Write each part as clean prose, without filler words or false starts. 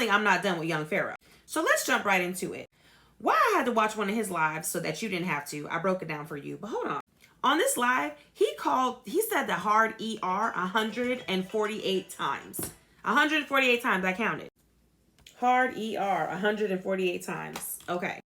apparently I'm not done with young Pharaoh. So let's jump right into it. Why I had to watch one of his lives so that you didn't have to, I broke it down for you. But hold on. On this live, he said the hard ER 148 times. 148 times, I counted. Hard ER 148 times. Okay.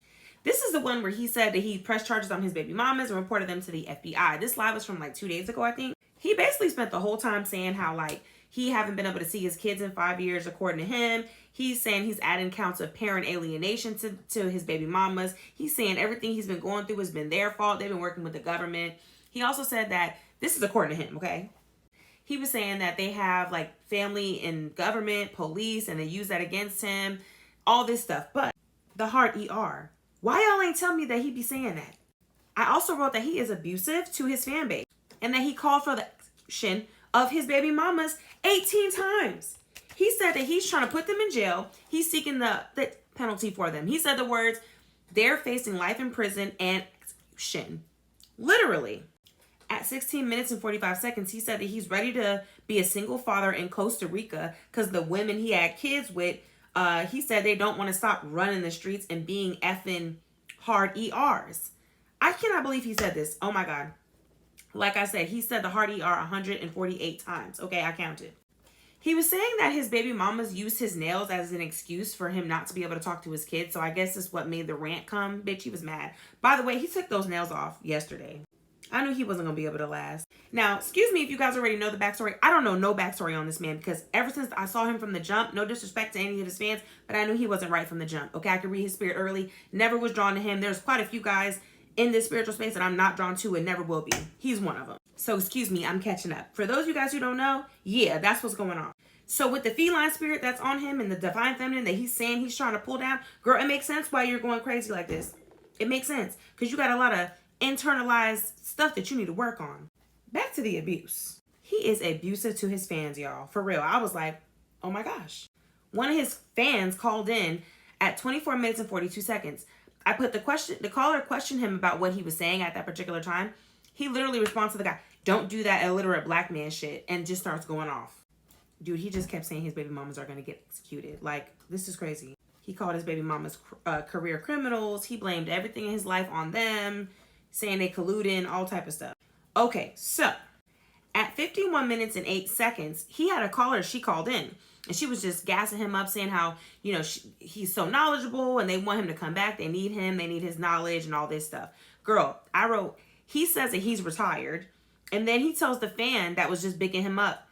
This is the one where he said that he pressed charges on his baby mamas and reported them to the FBI. This live was from like 2 days ago, I think. He basically spent the whole time saying how like he haven't been able to see his kids in 5 years, according to him. He's saying he's adding counts of parent alienation to his baby mamas. He's saying everything he's been going through has been their fault. They've been working with the government. He also said that, this is according to him, okay? He was saying that they have like family in government, police, and they use that against him. All this stuff. But the hard ER. Why y'all ain't tell me that he be saying that? I also wrote that he is abusive to his fan base. And that he called for the execution of his baby mamas 18 times. He said that he's trying to put them in jail. He's seeking the penalty for them. He said the words, they're facing life in prison and execution. Literally. At 16 minutes and 45 seconds, he said that he's ready to be a single father in Costa Rica because the women he had kids with, he said they don't want to stop running the streets and being effing hard ERs. I cannot believe he said this. Oh my God. Like I said, he said the hard ER 148 times. Okay, I counted. He was saying that his baby mamas used his nails as an excuse for him not to be able to talk to his kids. So I guess this is what made the rant come. Bitch, he was mad. By the way, he took those nails off yesterday. I knew he wasn't going to be able to last. Now, excuse me if you guys already know the backstory. I don't know no backstory on this man because ever since I saw him from the jump, no disrespect to any of his fans, but I knew he wasn't right from the jump. Okay, I could read his spirit early. Never was drawn to him. There's quite a few guys in this spiritual space that I'm not drawn to and never will be. He's one of them. So excuse me, I'm catching up. For those of you guys who don't know, yeah, that's what's going on. So with the feline spirit that's on him and the divine feminine that he's saying he's trying to pull down, girl, it makes sense why you're going crazy like this. It makes sense because you got a lot of internalized stuff that you need to work on. Back to the abuse. He is abusive to his fans, y'all. For real. I was like, oh my gosh. One of his fans called in at 24 minutes and 42 seconds. I put the caller questioned him about what he was saying at that particular time. He literally responds to the guy, don't do that illiterate black man shit, and just starts going off. Dude, he just kept saying his baby mamas are going to get executed. Like, this is crazy. He called his baby mamas career criminals. He blamed everything in his life on them, saying they colluding, all type of stuff. Okay, so at 51 minutes and 8 seconds, he had a caller. She called in and she was just gassing him up, saying how, you know, he's so knowledgeable and they want him to come back. They need him. They need his knowledge and all this stuff. Girl, I wrote, he says that he's retired. And then he tells the fan that was just bigging him up,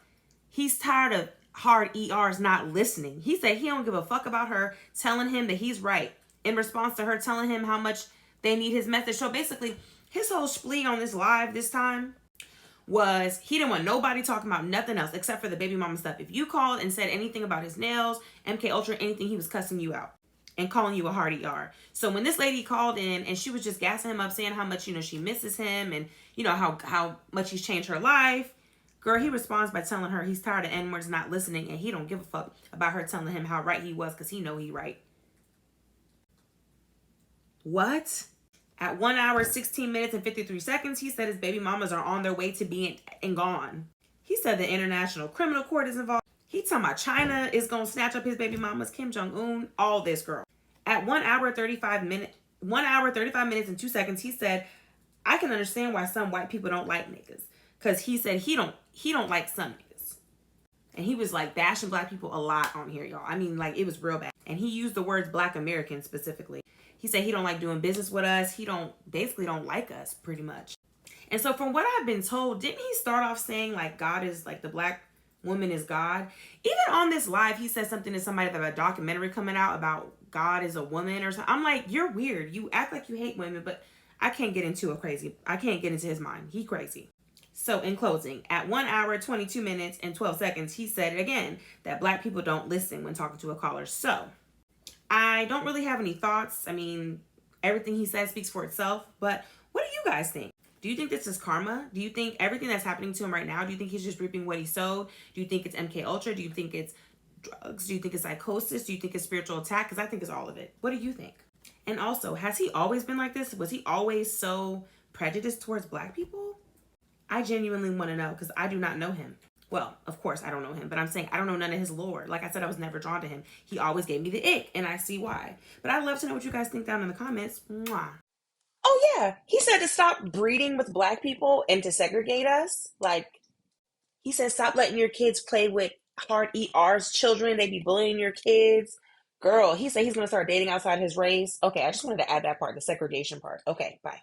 he's tired of hard ERs not listening. He said he don't give a fuck about her telling him that he's right in response to her telling him how much they need his message. So basically, his whole spleen on this live this time was he didn't want nobody talking about nothing else except for the baby mama stuff. If you called and said anything about his nails, MK Ultra, anything, he was cussing you out and calling you a hard ER. So when this lady called in and she was just gassing him up, saying how much, you know, she misses him and, you know, how much he's changed her life, girl, he responds by telling her he's tired of N-words not listening and he don't give a fuck about her telling him how right he was because he know he right. What? At 1 hour, 16 minutes and 53 seconds, he said his baby mamas are on their way to being and gone. He said the International Criminal Court is involved. He talking about China is going to snatch up his baby mamas, Kim Jong-un, all this, girl. At 1 hour, 35 minutes and 2 seconds, he said, I can understand why some white people don't like niggas. Because he said he don't like some niggas. And he was like bashing black people a lot on here, y'all. I mean, like, it was real bad. And he used the words black American specifically. He said he don't like doing business with us. He basically don't like us, pretty much. And so from what I've been told, didn't he start off saying like God is like the black woman is God? Even on this live, he said something to somebody about a documentary coming out about God is a woman or something. I'm like, you're weird. You act like you hate women, but I can't get into his mind. He crazy. So in closing, at 1 hour, 22 minutes and 12 seconds, he said it again, that black people don't listen when talking to a caller. So I don't really have any thoughts. I mean, everything he says speaks for itself. But what do you guys think? Do you think this is karma? Do you think everything that's happening to him right now, do you think he's just reaping what he sowed? Do you think it's MK Ultra? Do you think it's drugs? Do you think it's psychosis? Do you think it's spiritual attack? Because I think it's all of it. What do you think? And also, has he always been like this? Was he always so prejudiced towards black people? I genuinely want to know because I do not know him. Well, of course, I don't know him, but I'm saying I don't know none of his lore. Like I said, I was never drawn to him. He always gave me the ick, and I see why. But I'd love to know what you guys think down in the comments. Mwah. Oh yeah, he said to stop breeding with black people and to segregate us. Like he said, stop letting your kids play with hard ER's children. They be bullying your kids. Girl, he said he's gonna start dating outside his race. Okay, I just wanted to add that part, the segregation part. Okay, bye.